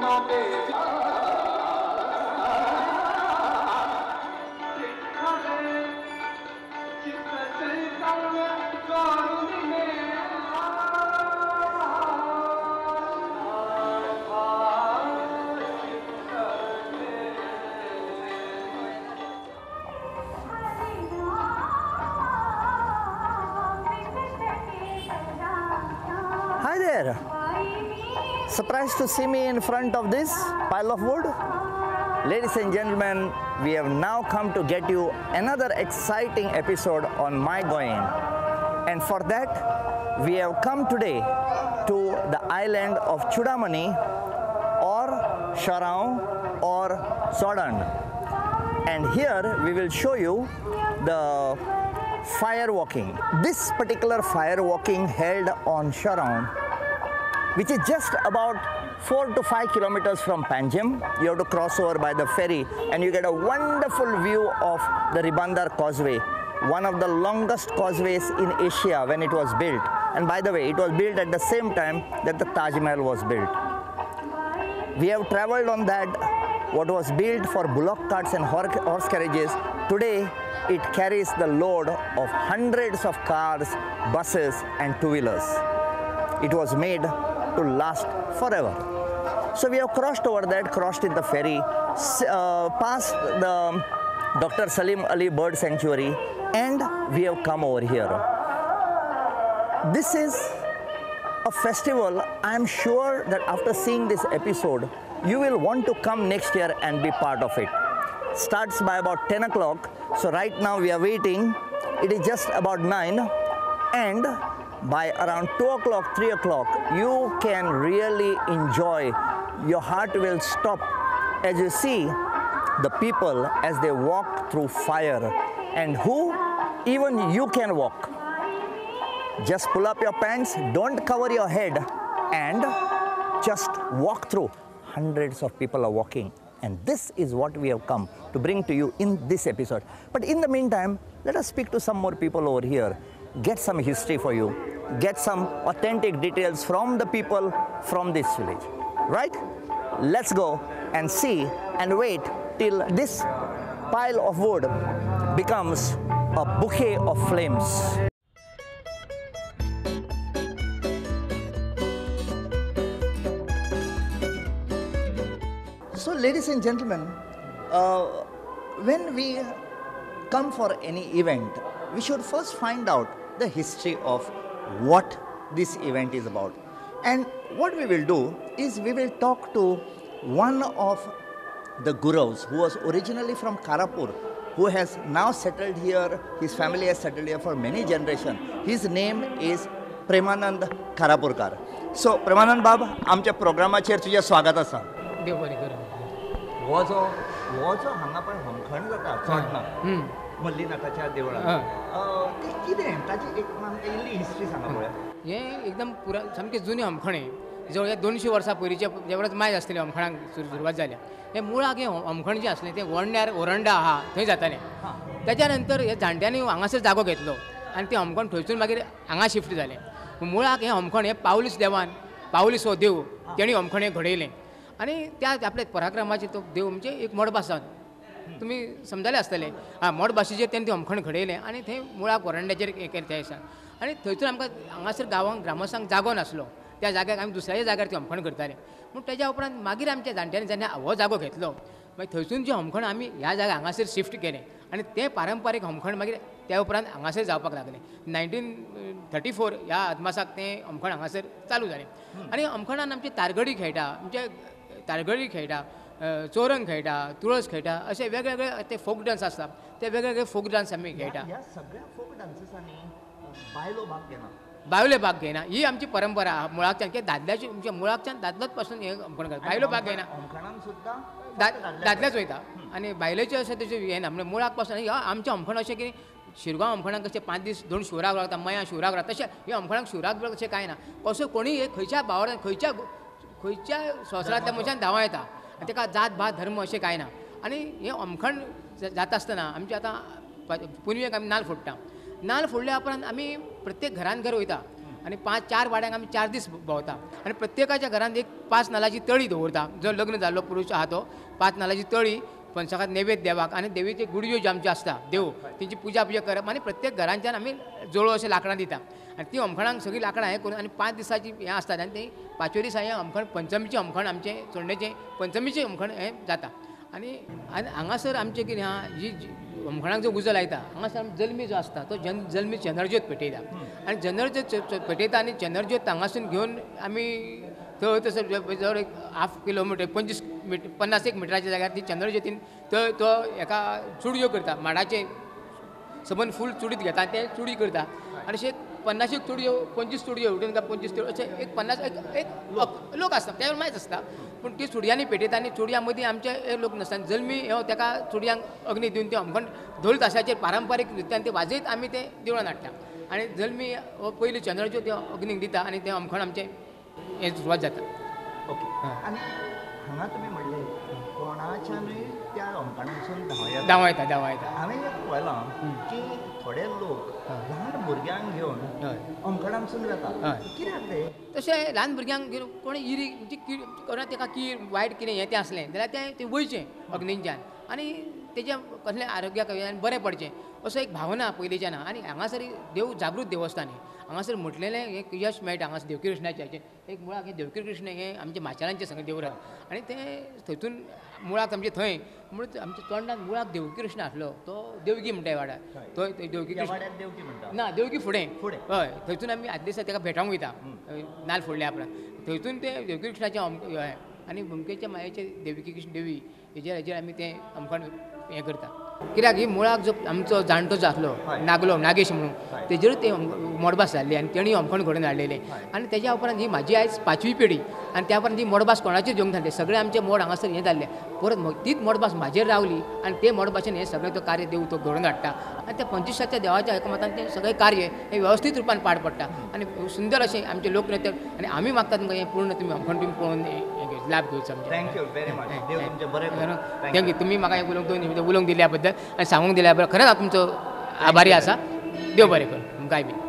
Hi there! Surprised to see me in front of this pile of wood? Ladies and gentlemen, we have now come to get you another exciting episode on my Goem. And for that, we have come today to the island of Chudamani or Chorao or Zodan. And here we will show you the fire walking. This particular fire walking held on Chorao, which is just about 4 to 5 kilometers from Panjim. You have to cross over by the ferry and you get a wonderful view of the Ribandar Causeway, one of the longest causeways in Asia when it was built. And by the way, it was built at the same time that the Taj Mahal was built. We have traveled on that, what was built for bullock carts and horse carriages. Today, it carries the load of hundreds of cars, buses and two-wheelers. It was made to last forever. So we have crossed over that, crossed in the ferry, past the Dr. Salim Ali Bird Sanctuary, and we have come over here. This is a festival. I am sure that after seeing this episode, you will want to come next year and be part of it. Starts by about 10 o'clock. So right now we are waiting. It is just about 9, and by around 2 o'clock, 3 o'clock, you can really enjoy. Your heart will stop as you see the people as they walk through fire, and who even you can walk. Just pull up your pants, don't cover your head, and just walk through. Hundreds of people are walking, and this is what we have come to bring to you in this episode. But in the meantime, let us speak to some more people over here, get some history for you, get some authentic details from the people from this village, right? Let's go and see and wait till this pile of wood becomes a bouquet of flames. So ladies and gentlemen, when we come for any event, we should first find out the history of what this event is about. And what we will do is we will talk to one of the gurus who was originally from Karapur, who has now settled here. His family has settled here for many generations. His name is Premanand Karapurkar. So Premanand Bab, आमच्या प्रोग्रामाचेर तुझे स्वागत आसा. देव बरें करूं. हो जो हांगा पळय होमखण जाता चोडणा मल्लीनाथाच्या देवळान, ते कितें ताची एक आमकां इल्ली हिस्ट्री सांगा पळय. हें एकदम सामकें जुनें होमखणें. जवळ 200 वर्सां पयलींच्या जेवढाच मायज आसलेलें होमखणांक सुरवात जाल्या. हें मुळाक हें होमखण जें आसलें तें वोंड्यार ओरंडा आहा थंय जातालें. त्याच्या नंतर हे जाणट्यांनी हांगासर जागो घेतलो आनी तें होमखण थंयसून मागीर हांगा शिफ्ट जालें. मुळाक हें होमखण हें पावलीस देवान, पावलीस हो देव तेणी होमखण हें घडयलें. आनी त्या आपल्या पराक्रमाचेर तो देव म्हणजे एक मोडबासान तुमी समजले आसतले. मोडबाशेचेर तेणें तें होमखण घडयलें आनी थंय मुळाक ओरंड्याचेर हें केलें त्या दिसान. आनी थंयसून आमकां हांगासर गांवांक ग्रामस्थांक जागो नासलो. त्या जाग्याक आमी दुसऱ्याच्या जाग्यार तें होमखण करताले. पूण तेज्या उपरांत मागीर आमच्या जाणट्यांनी जेन्ना हो जागो घेतलो मागीर थंयसून जें होमखण आमी ह्या जाग्यार हांगासर शिफ्ट केलें आनी तें पारंपारीक होमखण मागीर त्या उपरांत हांगासर जावपाक लागलें. 1934 ह्या अदमासाक तें होमखण हांगासर चालू जालें. आनी होमखणान आमची तारगडी खेळटा, म्हणजे तारगडी खेळटा, चोरंग खेळटा, तुळस खेळटा, अशे वेगवेगळे ते फोक डान्स आसतात. ते वेगवेगळे फोक डान्स आमी खेळटा. ह्या सगळ्या फोक डान्सेसांनी बायलो भाग घेना. बायले भाग घेयना ही आमची परंपरा मुळाकच्यान की दादल्याची म्हणजे मुळाकच्यान दादलोच पासून हे होमखण करता. बायलो भाग घेयना. होमखणान सुद्दां दादलेच वयता आनी बायलेचे अशें तशें हें म्हणजे मुळाक पासून आमचें होमखण अशें की शिरगांव होमखणाक कशें 5 दीस 2 शिवराक रावता, मयां शिवराक रावता, तशें हे होमखणाक शिवराक बी तशें कांय ना. कसो कोणी खंयच्या भावार खंयच्या संवसारांतल्या मनशान धांवा येता आनी ताका जात भात धर्म अशें कांय ना. आनी हें होमखण जाता आसतना आमचें आतां पुनवेक आमी नाल्ल फोडटा. नाल्ल फोडल्या उपरांत आमी प्रत्येक घरान घर वयता आनी 4 वाड्यांक आमी 4 दीस भोंवता आनी प्रत्येकाच्या घरांत एक 5 नाल्लाची तळी दवरता. जो लग्न जाल्लो पुरुश आहा तो 5 नाल्लाची तळी पंचखात नैवेद्य देवाक आनी देवीचे गुडयो जे आमचे आसता देव तेंची पुजा करप आनी प्रत्येक घरांच्यान आमी जळो अशें लांकडां दिता आनी ती होमखणांक सगळीं लांकडां हें करून आनी 5 दिसाची हें आसता आनी ती 5व्या दिसा हें होमखण पंचमीचें होमखण आमचें चोडणेचें पंचमीचें होमखण हें जाता. आनी हांगासर आमचें कितें आहा जी होमखणाक जो उजो लायता हांगासर जल्मी जो आसता तो जल्मी चंद्रज्योत पेटयता आनी चंद्रज्योत पेटयता आनी चंद्रज्योत हांगासून घेवन आमी थंय तसो जवळ एक 1/2 किलोमिटर 50 मिटराच्या जाग्यार ती चंद्रज्योतीन थंय तो एका चुडयो करता माडाचे सबंद फूल चुडीत घेता ते चुडी करता आनी अशे 50 चुडयो 25 चुडयो उठून काय 25 चुडयो अशे एक 50 एक लोक आसता त्यावेळेस माहीत आसता पूण ती चुडयांनी पेटयता आनी चुडयां मदीं आमचे लोक नासता जल्मी हो ताका चुडयांक अग्नी दिवन ते होमखण ढोल ताशाचेर पारंपारीक नृत्यान ते वाजयत आमी ते देवळान हाडटा आनी जल्मी हो पयली चंद्रज्योत अग्नीक दिता आनी ते होमखण आमचें हें सुरवात जाता. ओके. आनी हांगा तुमी म्हणलें कोणाच्यानूय त्या होमखणासून धांवयता हांवें एक पळयलां की थोडे लोक ल्हान भुरग्यांक घेवन होमखणांसून वतात. कित्याक ते तशें ल्हान भुरग्यांक घेवन कोणी इरी कोणा ताका कीर वायट कितें हें तें आसलें जाल्यार तें वयचें अग्नीच्यान आनी तेजें कसलें आरोग्याक बरें पडचें असो एक भावना पयलींच्यान आहा. आनी हांगासर देव जागृत देवस्थान हांगासर म्हटलेलें एक यश मेळटा हांगासर देवकी कृष्णाचें एक मुळाक हें देवकी कृष्ण हें आमचे माचेलांचें सगळें देवूळ आनी तें थंयतून मुळाक आमचे थंय म्हणून आमच्या तोंडाक मुळाक देवकी कृष्ण आसलो तो देवगी म्हणटा वाड्यार थंय देवकी कृष्ण ना देवकी फुडें हय थंयतून आमी आदले दिसा ताका भेटोंक वयता नाल्ल फोडल्या उपरांत थंयतून ते देवकी कृष्णाचें हय आनी भुमकेच्या मायेचे देवकी कृष्ण देवी हेजेर आमी तें होमखण हें करता. कित्याक ही मुळाक जो आमचो जाणटो जो आसलो नागलो नागेश म्हणून तेजेरूच ते मोडबास जाल्ली आनी तेणी होमखण घडोवन हाडलेलें आनी तेज्या उपरांत ही म्हाजी आयज 5वी पिढी आनी त्या उपरांत ही मोडबास कोणाचेर घेवंक जाल्ले सगळे आमचे मोड हांगासर हें जाल्ले परत तीच मोडबास म्हाजेर रावली आनी ते मोडबाशेन हें सगळें तो कार्य देव तो घडोवन हाडटा आनी त्या 25 देवाच्या एकमतान तें सगळें कार्य हें वेवस्थीत रुपान पार पडटा आनी सुंदर अशें आमचे लोकनृत्य आनी आमी मागतात तुमकां हें पूर्ण तुमी होमखण तुमी पळोवन लाभ घेवचो. Thank you very much. देव तुमचें बरें करूं. थँक्यू तुमी म्हाका हें उलोवंक दिल्या बद्दल आनी सांगूंक दिल्या बद्दल खरेंच हांव तुमचो आभारी आसा. देव बरें करूं तुमकांय बी.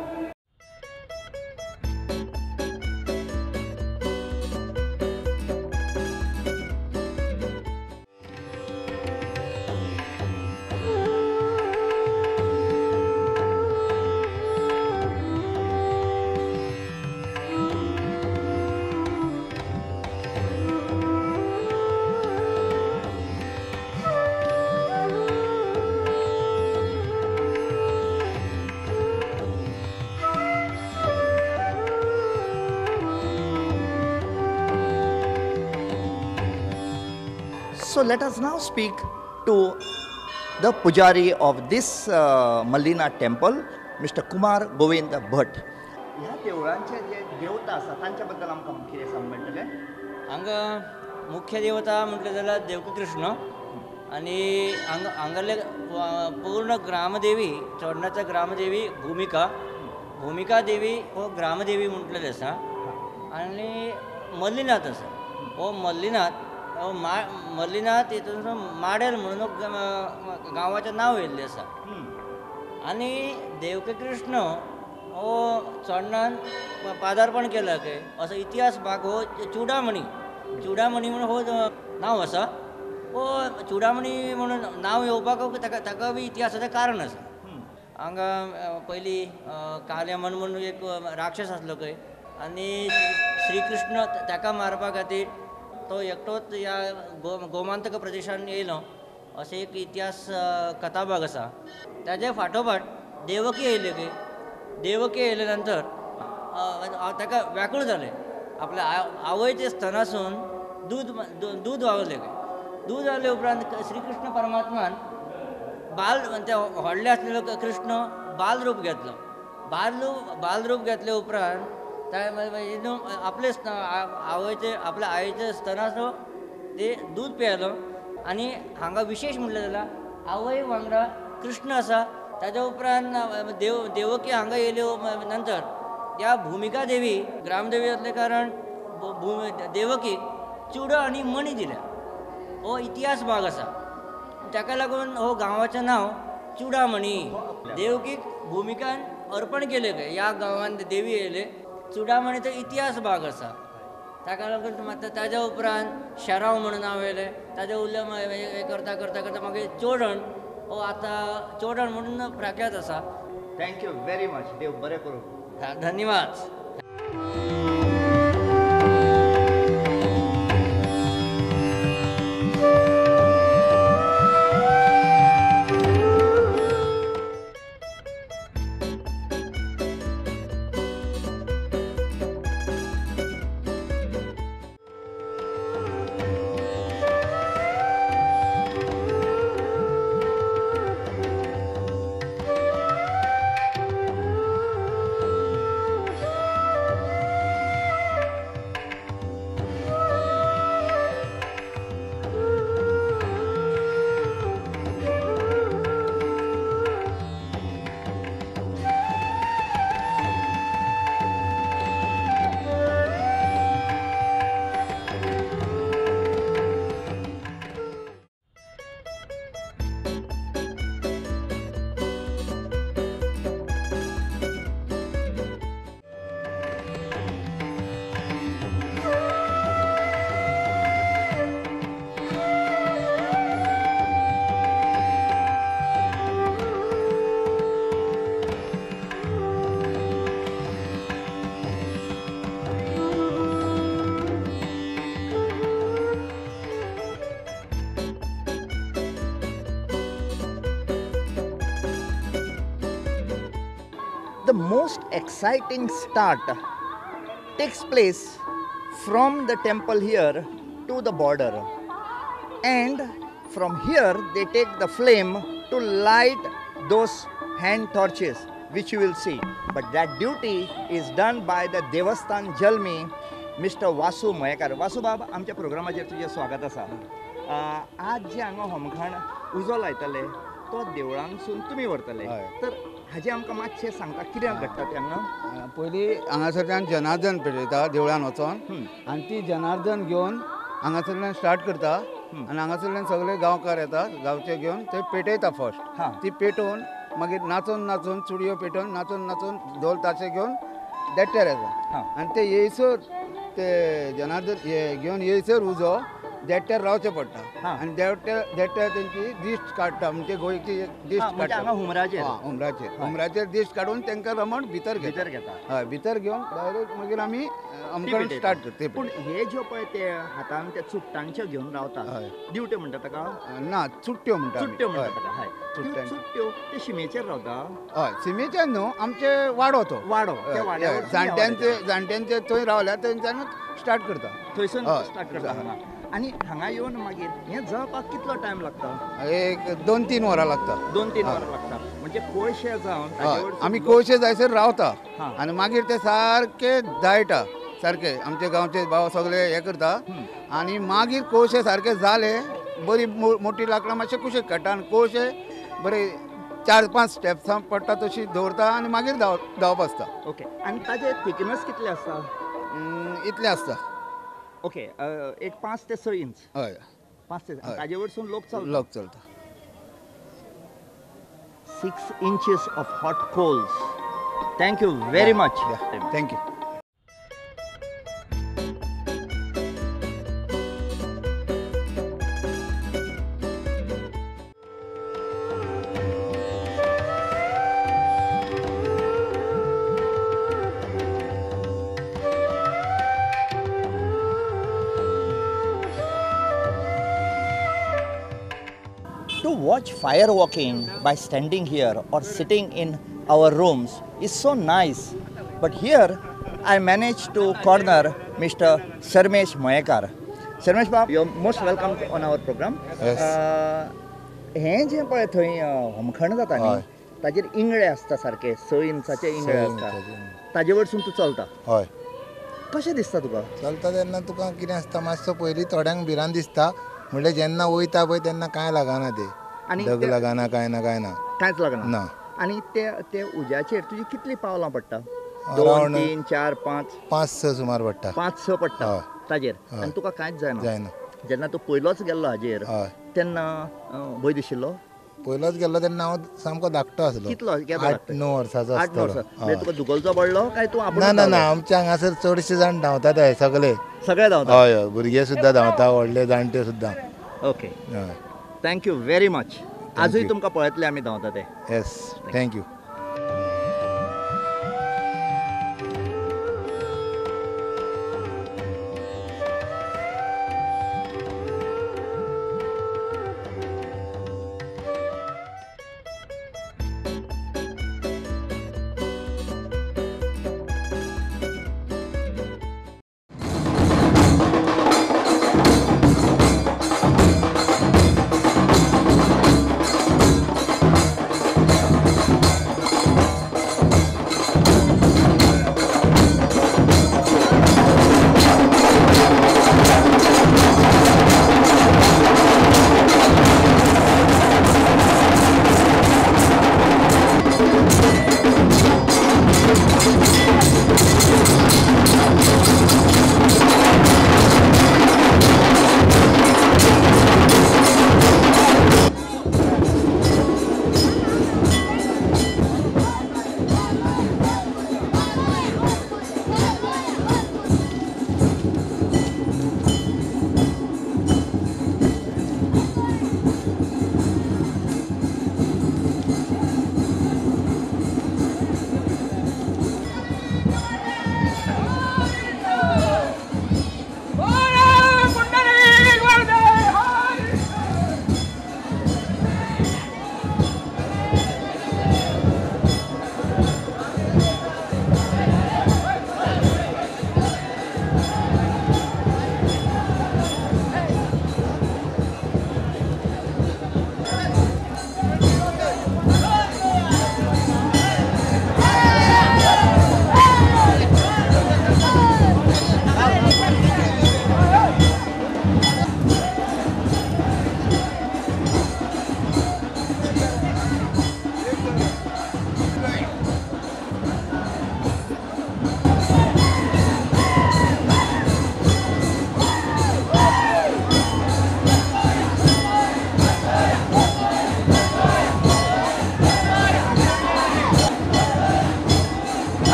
So let us now speak to the pujari of this Mallina temple, Mr. Kumar Govind Bhatt. ह्या देवळांचे जे देवता आसा तांच्या बद्दल आमकां कितें सांग मेळटलें? हांगा मुख्य देवता म्हटलें जाल्यार देवकी कृष्ण आनी हांगाले पूर्ण ग्रामदेवी चोडणाच्या ग्रामदेवी भुमिका देवी हो ग्रामदेवी म्हटलेली आसा आनी मल्लीनाथ आसा हो मल्लीनाथ हितून माडेल म्हणून गांवाचें नांव येयल्लें आसा आनी देवकी कृष्ण हो चोडणान पादार्पण केला खंय असो इतिहास भाग हो चुडामणी म्हणून हो नांव आसा हो चुडामणी म्हणून नांव येवपाक ताका बी इतिहासाचें कारण आसा. हांगा पयलीं कालेमन म्हणून एक राक्षस आसलो खंय आनी श्री कृष्ण ताका मारपा खातीर तो एकटोच ह्या गोमांतक प्रदेशान येयलो अशें एक इतिहास कथाभाग आसा. ताजे फाटोफाट देवकी येयले खंय देवकी येयले नंतर ताका व्याकूळ जालें आपल्या आवयच्या स्तनासून दूद वावलें खंय दूद वावले उपरांत श्री कृष्ण परमात्मान ते व्हडले आसलेलो कृष्ण बालरूप घेतलो बालरूप घेतले उपरांत आपले आपल्या आईच्या स्तनाचो ते दूद पियेलो आनी हांगा विशेश म्हटलें जाल्यार आवय वांगडा कृष्ण आसा. ताज्या उपरांत देवकी हांगा येयले नंतर ह्या भुमिका देवी ग्रामदेवी आसले कारण देवकीक चुडो आनी मणी दिल्या हो इतिहास भाग आसा. ताका लागून हो गांवाचें नांव चुडामणी. देवकीक भुमिकान अर्पण केलें खंय ह्या गांवांत देवी येयले चुडामणी तो इतिहास भाग आसा ताका लागून ताज्या उपरांत शराव म्हणून नांव येयलें ताज्या उरलें हे करता करता करता मागीर चोडण हो आतां चोडण म्हणून प्रख्यात आसा. Thank you very much. देव बरें करूं. धन्यवाद. The most exciting start takes place from the temple here to the border, and from here they take the flame to light those hand torches which you will see, but that duty is done by the Devasthan Jalmi, Mr. Vasu Moyekar. Vasu बाब, आमच्या प्रोग्रामाचेर तुझे स्वागत आसा. आज जे हांगा होमखण उजो लायतले तो देवळांसून तुमी व्हरतले, तर हाजे आमकां मातशें सांगता कितें घडटा ते हांगा. पयलीं हांगासरल्यान जनार्दन पेटयता देवळान वचोन आनी ती जनार्दन घेवन हांगासरल्यान स्टार्ट करता आनी हांगासरल्यान सगळे गांवकार येतात गांवचे घेवन ते पेटयता फर्स्ट. ती पेटोवन मागीर नाचोन नाचोन चुडयो पेटोवन नाचोन नाचोन ढोल ताशे घेवन देट्ट्यार येता आनी ते येयसर ते जनार्दन हे घेवन येयसर उजो देट्ट्यार रावचें पडटा आनी देट्ट्यार तेंची दिश्ट काडटा म्हणजे गोंयची दिश्ट काडटा हुमराचेर दिश्ट काडून तांकां रमण भितर घेता. हय भितर घेवन डायरेक्ट मागीर आमी आमकां स्टार्ट करता. पूण हे ज्यो पळय ते हातान ते चुट्टांच्यो घेवन रावता दिवट्यो म्हणटा ताका ना चुट्ट्यो म्हणटा चुट्ट्यो ते शिमेचेर रावता. हय शिमेचेर न्हू आमचे वाडो तो वाडो जाणट्यांचे थंय रावल्यार थंयच्यान स्टार्ट करता थंयसून स्टार्ट करता. आनी हांगा येवन मागीर हें जळपाक कितलो टायम लागता? एक 2-3 वरां लागता. 2-3 वरां लागता म्हणजे कोळशे जावन आमी कोळशे जायसर रावता आनी मागीर ते सारके जायटा सारके आमचे गांवचे भाव सगळे हे करता आनी मागीर कोळशे सारके जाले बरी मोठी लांकडां मातशे कुशीक काडटा आनी कोळशे बरे 4-5 स्टेप्सां पडटा तशी दवरता आनी मागीर धांवप आसता. ओके. आनी ताजे थिकनेस कितले आसता? इतले आसता. ओके. एक 5 ते 6 इंच. हय 5 ते ताजे वयरसून लोक चलता. 6 inches of hot coals. Thank you very much. Thank you. To watch fire walking by standing here or sitting in our rooms is so nice. But here I managed to corner Mr. Sarmesh Moyekar. Sarmesh Bab, you're most welcome on our program. Yes. हें जें पळय थंय होमखण जाता न्ही ताजेर इंगळे आसता सारके 6 इंचाचे इंगळे आसता ताजे वयरसून तूं चलता. हय कशें दिसता तुका? चलता तेन्ना तुका कितें आसता मातसो पयलीं थोड्यांक भिरांत दिसता म्हणल्यार जेन्ना वयता पळय तेन्ना कांय लागना ते ढग लागना कांय ना कांयच लागना ना. आनी ते उज्याचेर तुजी कितलीं पावलां पडटा? 2, 3, 4, 5 5-6 सुमार पडटा. 5-6 पडटा ताजेर आनी तुका कांयच जायना. जेन्ना तूं पयलोच गेल्लो हाजेर तेन्ना भंय दिशिल्लो? पयलोच गेल्लो तेन्ना हांव सामको धाकटो आसलो. कितलो केदो 8-9 वर्साचो 8 आसतलो. वर्सां म्हणजे तुका धुकलचो पडलो काय तूं आपूण ना ना ना आमच्या हांगासर चडशे जाण धांवतात हय सगळे. सगळे धांवता. हय हय भुरगे सुद्दां धांवता व्हडले जाणटे सुद्दां. ओके हय थँक्यू व्हेरी मच. आजूय तुमकां पळयतले आमी धांवता ते. Yes thank you.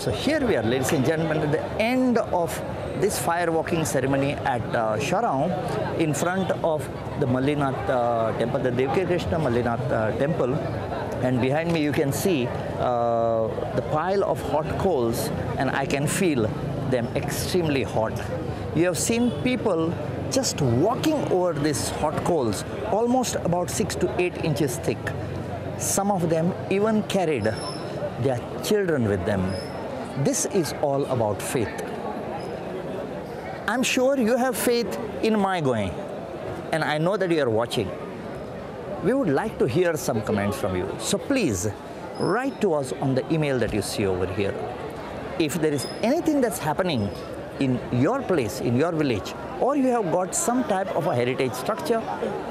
So here we are, ladies and gentlemen, at the end of this fire walking ceremony at Chorao, in front of the Mallinath temple, the Devaki Krishna Mallinath temple. And behind me you can see the pile of hot coals, and I can feel them extremely hot. You have seen people just walking over these hot coals, almost about 6 to 8 inches thick. Some of them even carried their children with them. This is all about faith. I'm sure you have faith in my Goem, and I know that you are watching. We would like to hear some comments from you. So please write to us on the email that you see over here. If there is anything that's happening in your place, in your village, or you have got some type of a heritage structure,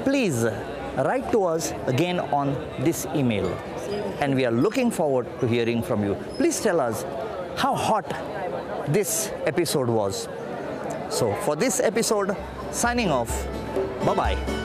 please write to us again on this email. And we are looking forward to hearing from you. Please tell us how hot this episode was. So for this episode, signing off. Bye-bye.